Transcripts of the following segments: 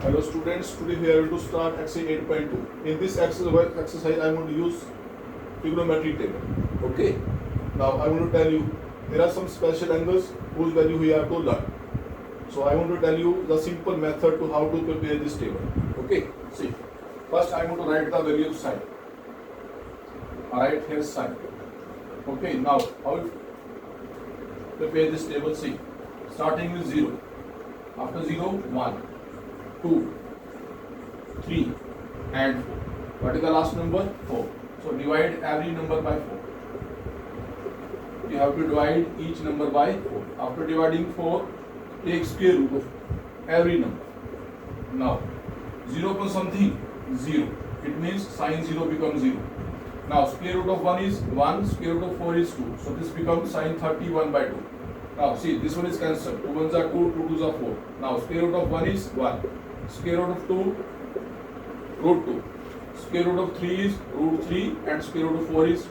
Hello students, today we are going to start exercise 8.2. In this exercise I am going to use trigonometry table. Okay. Now I want to tell you there are some special angles whose value we have to learn. So I want to tell you the simple method to how to prepare this table. Okay. See, first I want to write the value of sine. I write here sine. Okay. Now how to prepare this table? See, starting with 0. After 0, 1. 2, 3 and 4. What is the last number? 4. So divide every number by 4. You have to divide each number by 4. After dividing 4, take square root of every number. Now 0 upon something 0. It means sine 0 becomes 0. Now square root of 1 is 1, square root of 4 is 2. So this becomes sine 31 by 2. Now see, this one is cancelled. 2 1s are 2, 2 2s are 4. Now square root of 1 is 1. Square root of 2, root 2. Square root of 3 is root 3 and square root of 4 is 2.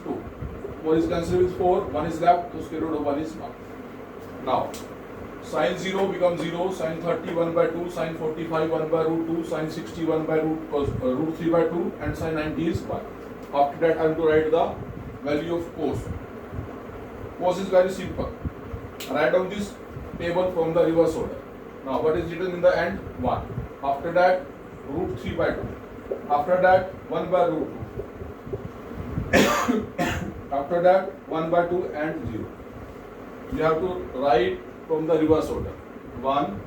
4 is cancelled with 4, 1 is left, so square root of 1 is 1. Now, sine 0 becomes 0, sine 31 by 2, sine 45 1 by root 2, sine 61 by root 3 by 2 and sine 90 is 1. After that, I am to write the value of cos. Cos is very simple. Write down this table from the reverse order. Now, what is written in the end? 1. After that, root 3 by 2. After that, 1 by root 2. After that, 1 by 2 and 0. You have to write from the reverse order. 1,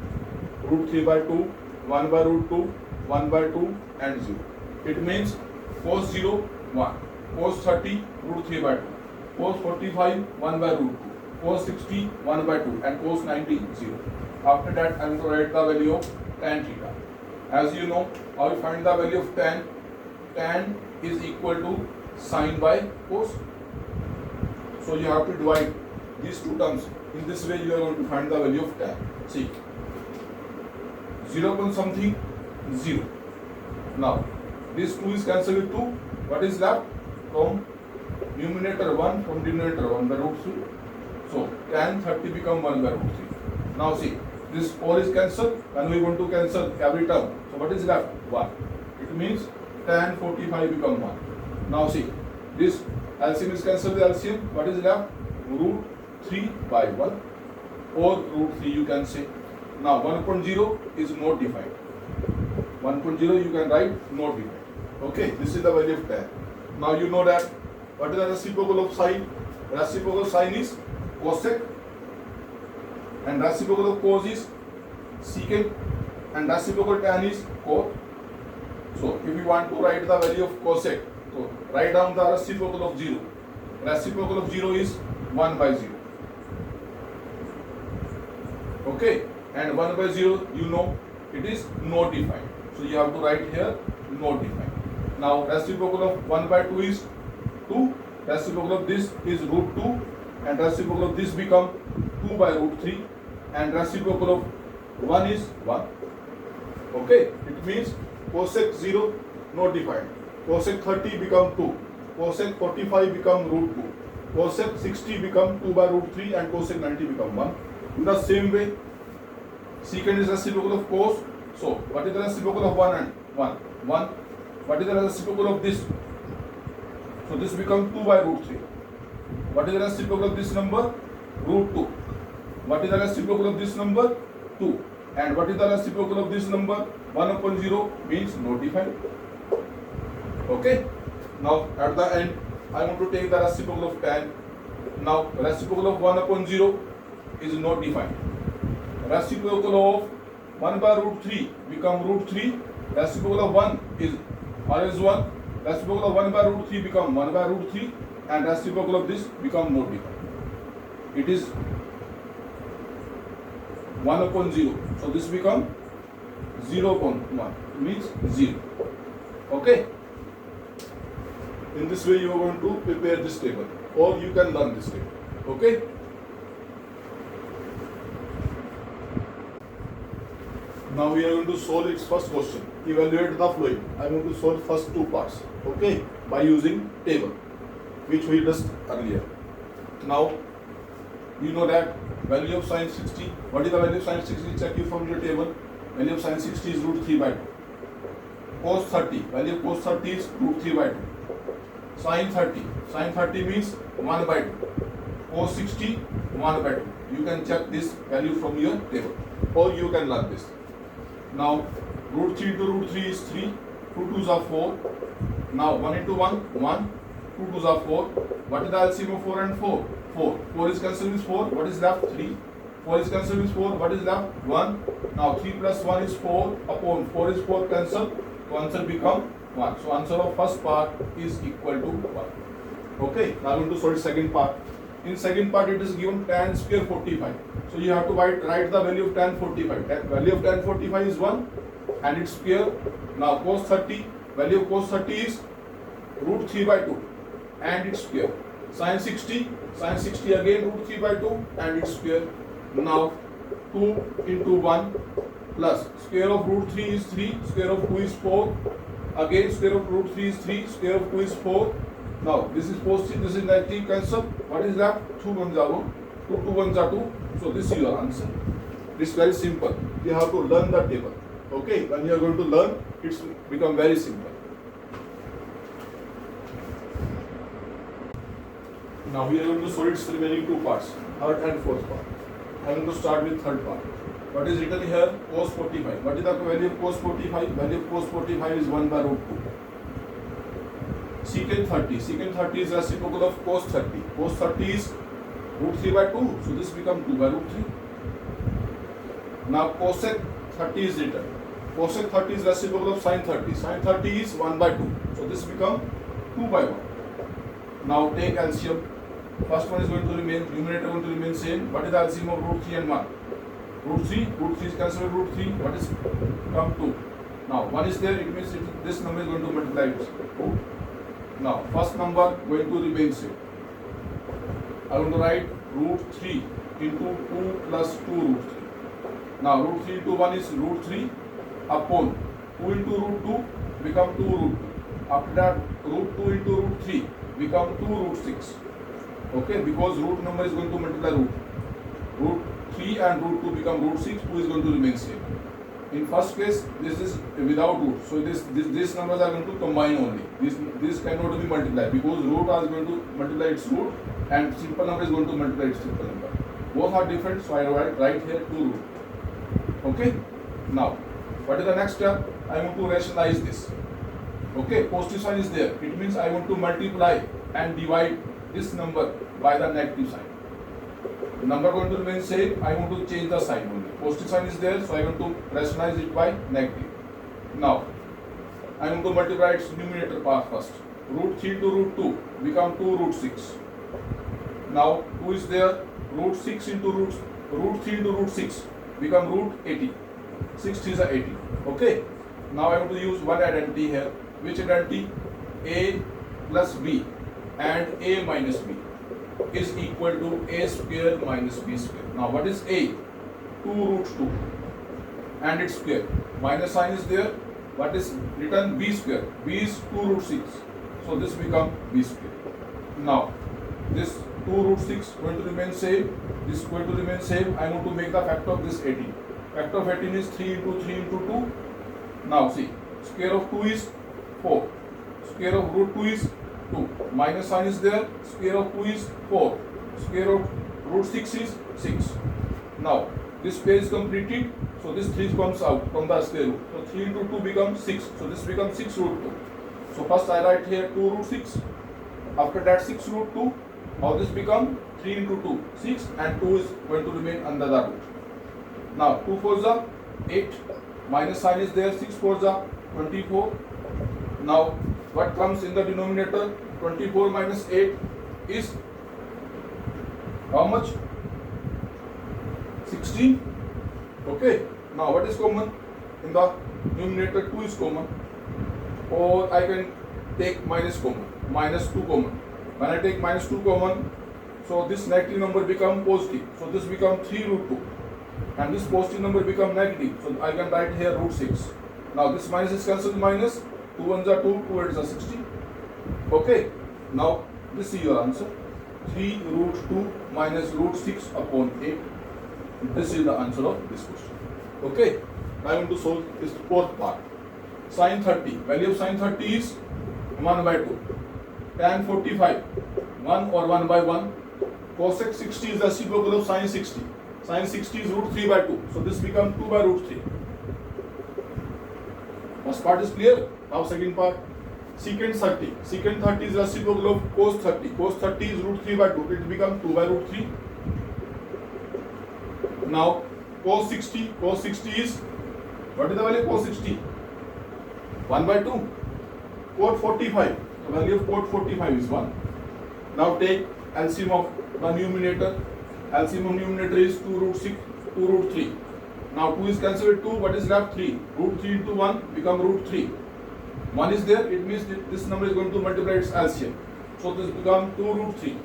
root 3 by 2, 1 by root 2, 1 by 2 and 0. It means cos 0, 1. Cos 30, root 3 by 2. Cos 45, 1 by root 2. Cos 60, 1 by 2 and cos 90, 0. After that, I am going to write the value of tan theta. As you know, how you find the value of tan? Tan is equal to sine by cos. So you have to divide these two terms. In this way, you are going to find the value of tan. See, 0 upon something, 0. Now, this 2 is cancelled with 2. What is left? From numerator 1, from denominator 1 by root 3. So, tan 30 become 1 by root 3. Now see, this 4 is cancelled and we want to cancel every term. So what is left? 1. It means tan 45 become 1. Now see, this LCM is cancelled with LCM. What is left? Root 3 by 1 or root 3 you can say. Now 1.0 is not defined. 1.0 you can write not defined. Okay, this is the value of tan. Now you know that what is the reciprocal of sine? Reciprocal of sine is cosec and reciprocal of cos is secant and reciprocal tan is cot. So if you want to write the value of cosec, so write down the reciprocal of 0. Reciprocal of 0 is 1 by 0. Okay, and 1 by 0 you know it is not defined. So you have to write here not defined. Now reciprocal of 1 by 2 is 2. Reciprocal of this is root 2 and reciprocal of this become 2 by root 3 and reciprocal of 1 is 1. Okay, it means cosec 0 not defined. Cosec 30 become 2. Cosec 45 become root 2. Cosec 60 become 2 by root 3 and cosec 90 become 1. In the same way, secant is reciprocal of cos. So, what is the reciprocal of 1 and 1? 1. What is the reciprocal of this? So, this becomes 2 by root 3. What is the reciprocal of this number? Root 2. What is the reciprocal of this number? 2. And what is the reciprocal of this number? 1 upon 0 means not defined. Okay. Now at the end, I want to take the reciprocal of tan. Now reciprocal of 1 upon 0 is not defined. Reciprocal of 1 by root 3 become root 3. Reciprocal of 1 is always 1. Reciprocal of 1 by root 3 become 1 by root 3 and reciprocal of this become not defined. It is 1 upon 0. So this become 0 upon 1. It means 0. Okay. In this way you are going to prepare this table or you can learn this table. Okay. Now we are going to solve its first question. Evaluate the fluid. I am going to solve first two parts. Okay. By using table, which we discussed earlier. Now you know that value of sine 60. What is the value of sine 60? Check you from your table. value of sin 60 is root 3 by 2. Cos 30, value of cos 30 is root 3 by 2. Sin 30 means 1 by 2. Cos 60, 1 by 2. You can check this value from your table, or you can learn this. Now, root 3 into root 3 is 3, 2 2s are 4. Now, 1 into 1, 1, 2 2s are 4. What is the LCM of 4 and 4? 4. 4 is cancelled with 4, what is left? 3. 4 is cancelled with 4, what is left? 1. Now, 3 plus 1 is 4, upon 4 is 4 cancelled, so answer become 1. So, answer of first part is equal to 1. Okay, now I'm going to solve second part. In second part, it is given tan square 45. So you have to write the value of tan 45. Value of tan 45 is 1 and its square. Now cos 30, value of cos 30 is root 3 by 2 and its square. Sin 60 again root 3 by 2 and its square. Now 2 into 1 plus square of root 3 is 3, square of 2 is 4. Again square of root 3 is 3, square of 2 is 4. Now this is positive, this is negative, cancel. What is left? 2 1s are 1, 2 2 1s are 2. So this is your answer. This is very simple. You have to learn the table. Okay, when you are going to learn, it's become very simple. Now we are going to solve its remaining two parts, third and fourth part. I am going to start with third part. What is written here? Cos 45. What is the value of cos 45? Value of cos 45 is 1 by root 2. Secant 30. Secant 30 is reciprocal of cos 30. Cos 30 is root 3 by 2. So this becomes 2 by root 3. Now cosec 30 is written. Cosec 30 is reciprocal of sin 30. Sin 30 is 1 by 2. So this becomes 2 by 1. Now take LCM. First one is going to remain, numerator going to remain same. What is the LCM of root 3 and 1? Root 3 is cancelled with root 3. What is come 2? Now 1 is there, it means this number is going to multiply with 2. Now, first number going to remain same. I am going to write root 3 into 2 plus 2 root 3. Now, root 3 into 1 is root 3 upon 2 into root 2 become 2 root 2. After that, root 2 into root 3 become 2 root 6. Okay, because root number is going to multiply root. Root 3 and root 2 become root 6, 2 is going to remain same. In first case, this is without root, so these numbers are going to combine only. This cannot be multiplied because root is going to multiply its root and simple number is going to multiply its simple number. Both are different, so I write here 2 root. Okay. Now, what is the next step? I want to rationalize this. Okay, positive sign is there. It means I want to multiply and divide this number by the negative sign. The number going to remain same. I want to change the sign only. Positive sign is there, so I want to rationalize it by negative. Now, I want to multiply its numerator part first. Root 3 to root 2 become 2 root 6. Now, 2 is there. Root 6 into root 3 into root 6 become root 80. 6 is 80. Okay. Now, I want to use one identity here. Which identity? A plus B and A minus B is equal to A square minus B square. Now, what is A? 2 root 2 and its square. Minus sign is there. What is written? B square. B is 2 root 6. So this become B square. Now this 2 root 6 going to remain same. This going to remain same. I want to make the factor of this 18. Factor of 18 is 3 into 3 into 2. Now see, square of 2 is 4. Square of root 2 is 2. Minus sign is there. Square of 2 is 4. Square of root 6 is 6. Now this pair is completed, so this 3 comes out from the square root. So 3 into 2 becomes 6. So this becomes 6 root 2. So first I write here 2 root 6. After that 6 root 2. Now this becomes 3 into 2, 6, and 2 is going to remain under the root. Now 2 4s are 8. Minus sign is there. 6 4s are 24. Now what comes in the denominator? 24 minus 8 is how much? 16. Okay. Now what is common? In the numerator 2 is common. Or I can take minus common. Minus 2 common. When I take minus 2 common, so this negative number become positive. So this become 3 root 2. And this positive number become negative. So I can write here root 6. Now this minus is cancelled minus. 2 1s are 2, 2 8s are 16. Okay. Now this is your answer. 3 root 2 minus root 6 upon 8. This is the answer of this question. Okay. Now I want to solve this fourth part. Sin 30. Value of sin 30 is 1 by 2. Tan 45, 1 or 1 by 1. Cosec 60 is the reciprocal of sin 60. Sin 60 is root 3 by 2. So this becomes 2 by root 3. First part is clear. Now second part. Secant 30. Secant 30 is the reciprocal of cos 30. Cos 30 is root 3 by 2. It becomes 2 by root 3. Now cos 60. Cos 60 is, what is the value of cos 60? 1 by 2. Cot 45. The value of cot 45 is 1. Now take LCM of the numerator. LCM of numerator is 2 root 6, 2 root 3. Now 2 is cancelled with 2. What is left? 3. Root 3 into 1 become root 3. 1 is there. It means this number is going to multiply its LCM. So this becomes 2 root 3.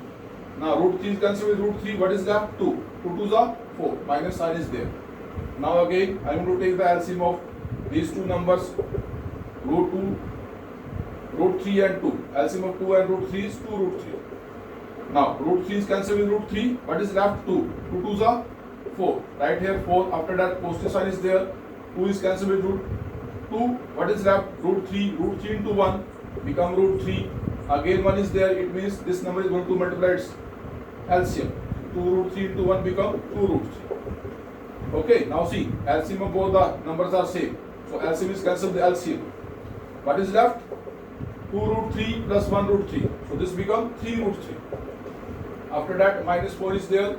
Now root 3 is cancelled with root 3. What is left? 2. 2 2s are 4. Minus sign is there. Now again I am going to take the LCM of these two numbers. Root 2, root 3 and 2. LCM of 2 and root 3 is 2 root 3. Now root 3 is cancelled with root 3. What is left? 2. 2 2s are 4. Right here 4. After that positive sign is there. 2 is cancelled with root 2. What is left? Root 3. Root 3 into 1 become root 3. Again 1 is there. It means this number is going to multiply its LCM. 2 root 3 into 1 become 2 root 3. Okay. Now see, LCM of both the numbers are same. So LCM is cancelled with LCM. What is left? 2 root 3 plus 1 root 3. So this becomes 3 root 3. After that minus 4 is there.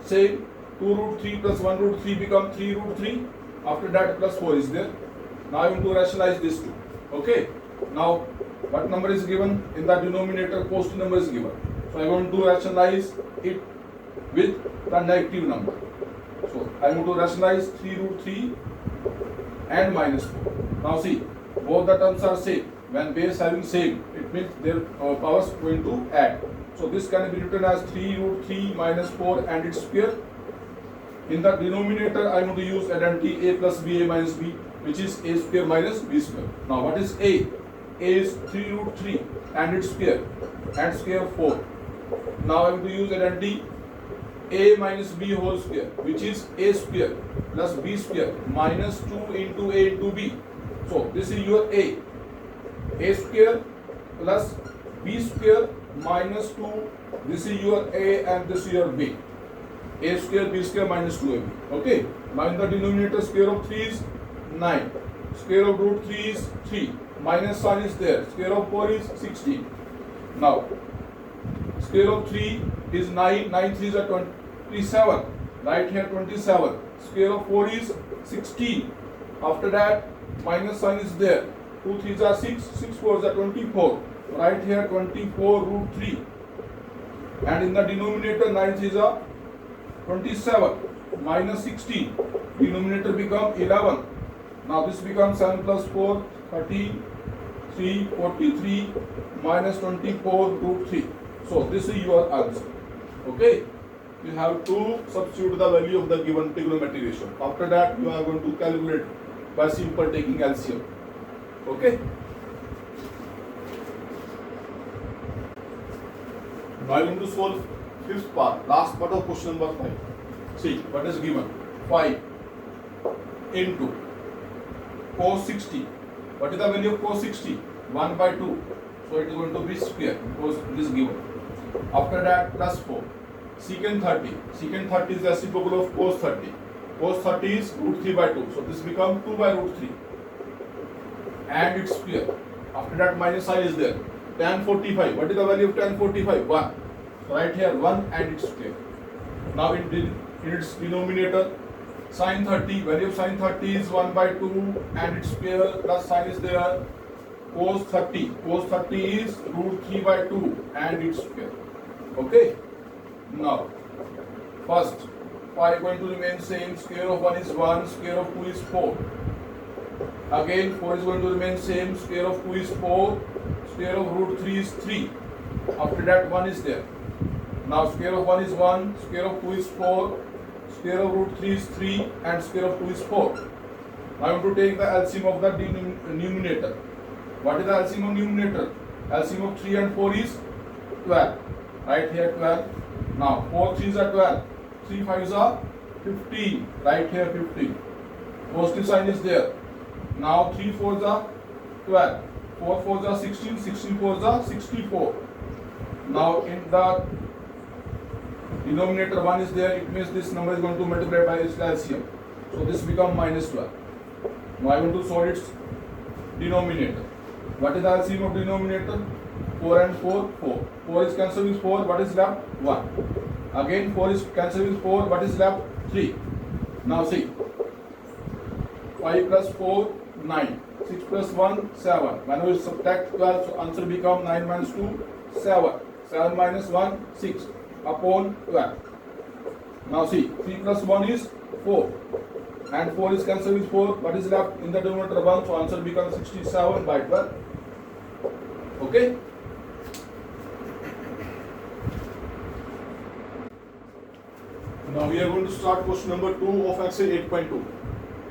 Same. 2 root 3 plus 1 root 3 become 3 root 3. After that plus 4 is there. Now I want to rationalize this two. Okay. Now what number is given in the denominator? Positive number is given. So I want to rationalize it with the negative number. So I want to rationalize 3 root 3 and minus 4. Now see, both the terms are same. When base having same, it means their powers going to add. So this can be written as 3 root 3 minus 4 and its square. In the denominator, I am going to use identity a plus b, a minus b, which is a square minus b square. Now what is a? A is 3 root 3 and its square, and square of 4. Now I am going to use identity a minus b whole square, which is a square plus b square minus 2 into a into b. So this is your a square plus b square minus 2. This is your a and this is your b. A square b square minus 2ab. Okay. Now in the denominator, square of 3 is 9. Square of root 3 is 3. Minus sign is there. Square of 4 is 16. Now square of 3 is 9. 9 3s are 27. Right here 27. Square of 4 is 16. After that minus sign is there. 2 3s are 6. 6 4s are 24. Right here 24 root 3. And in the denominator 9 3s are 27 minus 16. Denominator become 11. Now this becomes 7 plus 4 13 3 43 minus 24 root 3. So this is your answer. Okay. You have to substitute the value of the given trigonometric ratio. After that you are going to calculate by simple taking LCM. Okay. Now I am going to solve fifth part, last part of question number 5. See what is given. 5 into cos 60. What is the value of cos 60? 1 by 2. So it is going to be square because it is given. After that plus 4. Secant 30. Secant 30 is the reciprocal of cos 30. Cos 30 is root 3 by 2. So this becomes 2 by root 3. And its square. After that minus sign is there. Tan 45. What is the value of tan 45? 1. Right here 1 and its square. Now in its denominator, sin 30. Value of sin 30 is 1 by 2 and its square plus sign is there. Cos 30. Cos 30 is root 3 by 2 and its square. Okay. Now first 5 going to remain same. Square of 1 is 1. Square of 2 is 4. Again 4 is going to remain same. Square of 2 is 4. Square of root 3 is 3. After that 1 is there. Now square of 1 is 1. Square of 2 is 4. Square of root 3 is 3 and square of 2 is 4. Now I want to take the LCM of the numerator. What is the LCM of numerator? LCM of 3 and 4 is 12. Right here 12. Now 4 3s are 12. 3 5s are 15. Right here 15. Positive sign is there. Now 3 4s are 12. 4 4s are 16. 16 4s are 64. Now in the denominator 1 is there. It means this number is going to multiply by its LCM. So this becomes minus 12. Now I want to solve its denominator. What is the LCM of denominator? 4 and 4, 4. 4 is cancelled with 4. What is left? 1. Again 4 is cancelled with 4. What is left? 3. Now see. 5 plus 4, 9. 6 plus 1, 7. When we subtract 12, so answer becomes 9 minus 2, 7. 7 minus 1, 6 upon 12. Now see, 3 plus 1 is 4. And 4 is cancelled with 4. What is left in the denominator 1? So answer becomes 67 by 12. Okay? Now we are going to start question number 2 of exercise 8.2.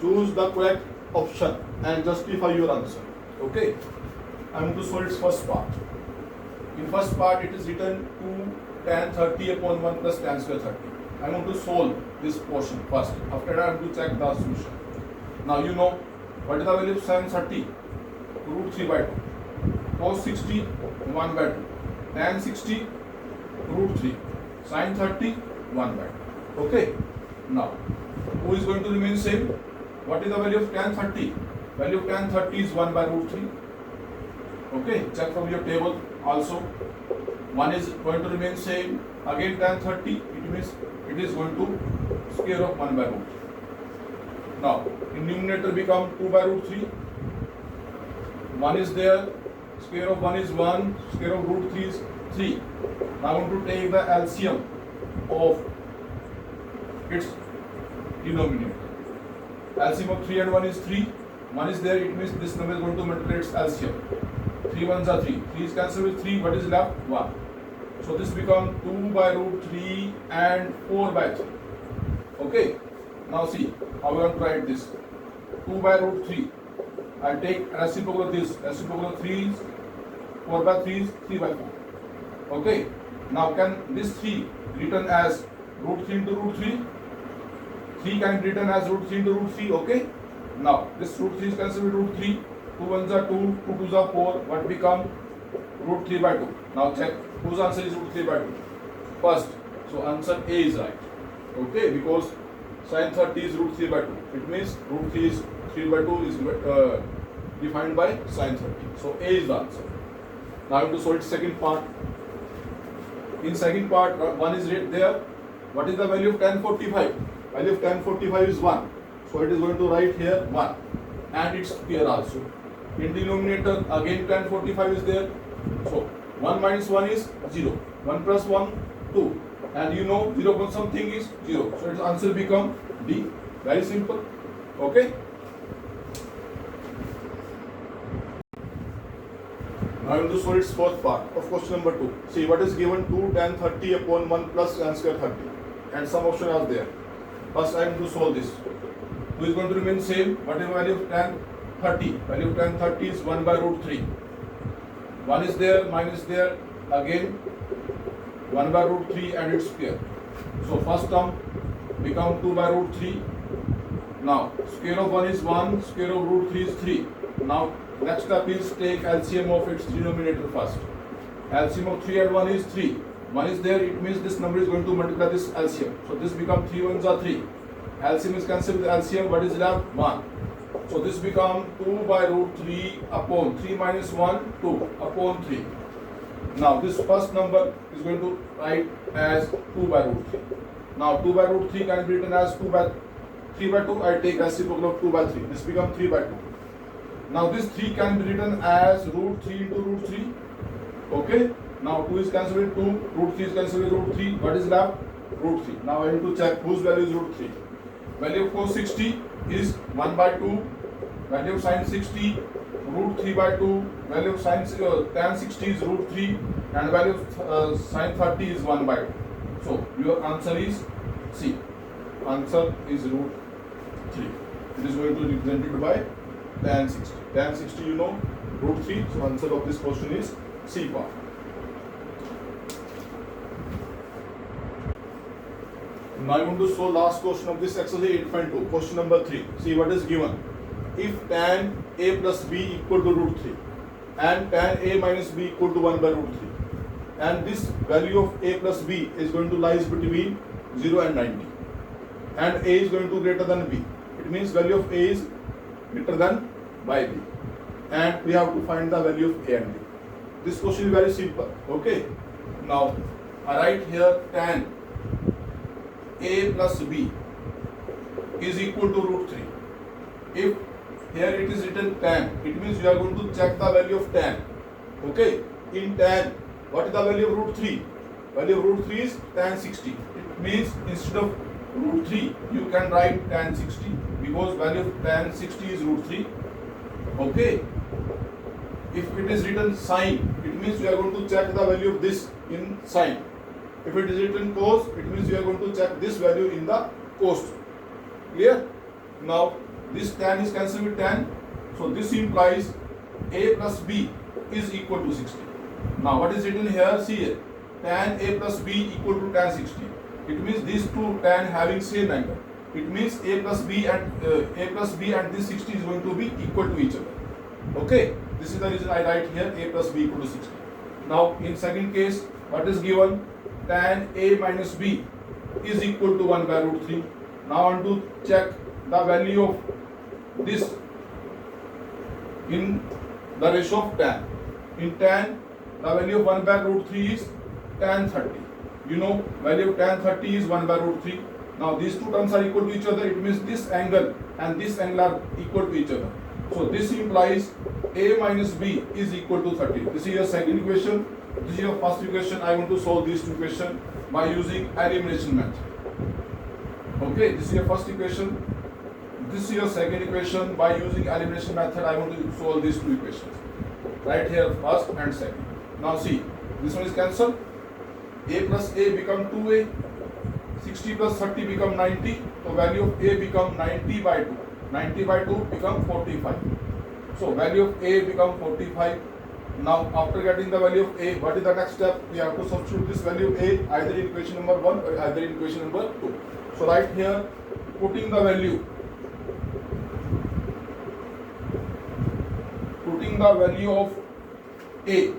Choose the correct option and justify your answer. Okay? I am going to solve its first part. In first part it is written 2 tan 30 upon 1 plus tan square 30. I want to solve this portion first. After that I am going to check the solution. Now you know what is the value of sin 30? Root 3 by 2. Cos 60 1 by 2. Tan 60 root 3. Sin 30 1 by 2. Okay? Now who is going to remain same? What is the value of tan 30? Value of tan 30 is 1 by root 3. Okay, check from your table also. 1 is going to remain same. Again tan 30, it means it is going to square of 1 by root 3. Now, in numerator become 2 by root 3. 1 is there. Square of 1 is 1. Square of root 3 is 3. Now I want to take the LCM of its denominator. LCM of 3 and 1 is 3. 1 is there, it means this number is going to multiply its LCM. 3 ones are 3. 3 is cancelled with 3. What is left? 1. So this becomes 2 by root 3 and 4 by 3. Okay. Now see how we want to write this. 2 by root 3. I take reciprocal of this. Reciprocal of 3 is 4 by 3 is 3 by 4. Okay. Now can this 3 written as root 3 into root 3? 3 can be written as root 3 into root 3. Okay. Now this root 3 is cancelled with root 3. 2 ones are 2. 2 twos are 4. What become? Root 3 by 2. Now check whose answer is root 3 by 2. First. So answer A is right. Okay. Because sin 30 is root 3 by 2. It means root 3 is 3 by 2 is defined by sin 30. So A is the answer. Now I have to solve second part. In second part, 1 is there. What is the value of tan 45? Value of tan 45 is 1. So it is going to write here 1. And its square also. In denominator, again tan 45 is there. So 1 minus 1 is 0. 1 plus 1, 2. And you know 0 plus something is 0. So its answer become D. Very simple. Okay. Now I am going to solve its fourth part of question number 2. See what is given 2 tan 30 upon 1 plus tan square 30. And some options are there. First I am going to solve this. 2 is going to remain same. What is the value of tan 30? Value of tan 30 is 1 by root 3. 1 is there, minus there. Again 1 by root 3 and its square. So first term become 2 by root 3. Now square of 1 is 1. Square of root 3 is 3. Now next step is take LCM of its denominator first. LCM of 3 and 1 is 3. 1 is there, it means this number is going to multiply this LCM. So this becomes 3 ones are 3. LCM is cancelled with LCM. What is left? 1. So this becomes 2 by root 3 upon 3 minus 1, 2 upon 3. Now this first number is going to write as 2 by root 3. Now 2 by root 3 can be written as 2 by 3 by 2. I take reciprocal of 2 by 3. This becomes 3 by 2. Now this 3 can be written as root 3 into root 3. Okay. Now 2 is cancelled with 2. Root 3 is cancelled with root 3. What is left? Root 3. Now I need to check whose value is root 3. Value of cos 60 is 1 by 2. Value of sin 60 root 3 by 2. Value of tan 60 is root 3. And value of sin 30 is 1 by 2. So your answer is C. Answer is root 3. It is going to be represented by tan 60. Tan 60 you know, root 3. So answer of this question is C part. Now I want to solve last question of this exercise 8.2. Question number 3. See what is given. If tan a plus b equal to root 3 and tan a minus b equal to 1 by root 3, and this value of a plus b is going to lies between 0 and 90, and a is going to greater than b. It means value of a is greater than by b, and we have to find the value of a and b. This question is very simple. Okay. Now I write here tan a plus b is equal to root 3. If here it is written tan, it means you are going to check the value of tan. Okay. In tan, what is the value of root 3? Value of root 3 is tan 60. It means instead of root 3, you can write tan 60 because value of tan 60 is root 3. Okay. If it is written sine, it means you are going to check the value of this in sine. If it is written cos, it means you are going to check this value in the cos. Clear? Now this tan is cancelled with tan, so this implies a plus b is equal to 60. Now what is written here? See here, tan a plus b equal to tan 60. It means these two tan having same angle. It means a plus b and this 60 is going to be equal to each other. Okay, this is the reason I write here a plus b equal to 60. Now in second case, what is given? Tan a minus b is equal to 1 by root 3. Now I want to check the value of this in the ratio of tan. In tan, the value of 1 by root 3 is tan 30. You know, value of tan 30 is 1 by root 3. Now these two terms are equal to each other. It means this angle and this angle are equal to each other. So this implies a minus b is equal to 30. This is your second equation. This is your first equation. I want to solve these two equations by using elimination method. Okay, this is your first equation. This is your second equation. By using elimination method, I want to solve these two equations. Right here, first and second. Now see, this one is cancelled. A plus a become 2a. 60 plus 30 become 90. So value of a become 90 by 2. 90 by 2 become 45. So value of a become 45. Now after getting the value of a, what is the next step? We have to substitute this value of a either in equation number 1 or either in equation number 2. So right here, putting the value of a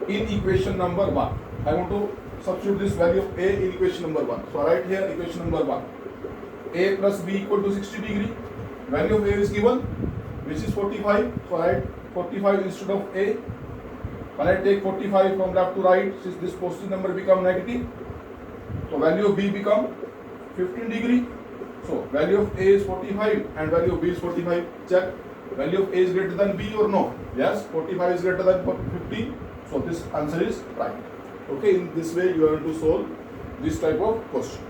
in equation number 1. I want to substitute this value of a in equation number 1. So right here, equation number 1. A plus b equal to 60 degree. Value of a is given, which is 45. So I write 45 instead of a. When I take 45 from left to right, since this positive number become negative, so value of b become 15 degree. So value of a is 45 and value of b is 45. Check. Value of a is greater than b or no? Yes, 45 is greater than 15. So this answer is right. Okay, in this way you are going to solve this type of question.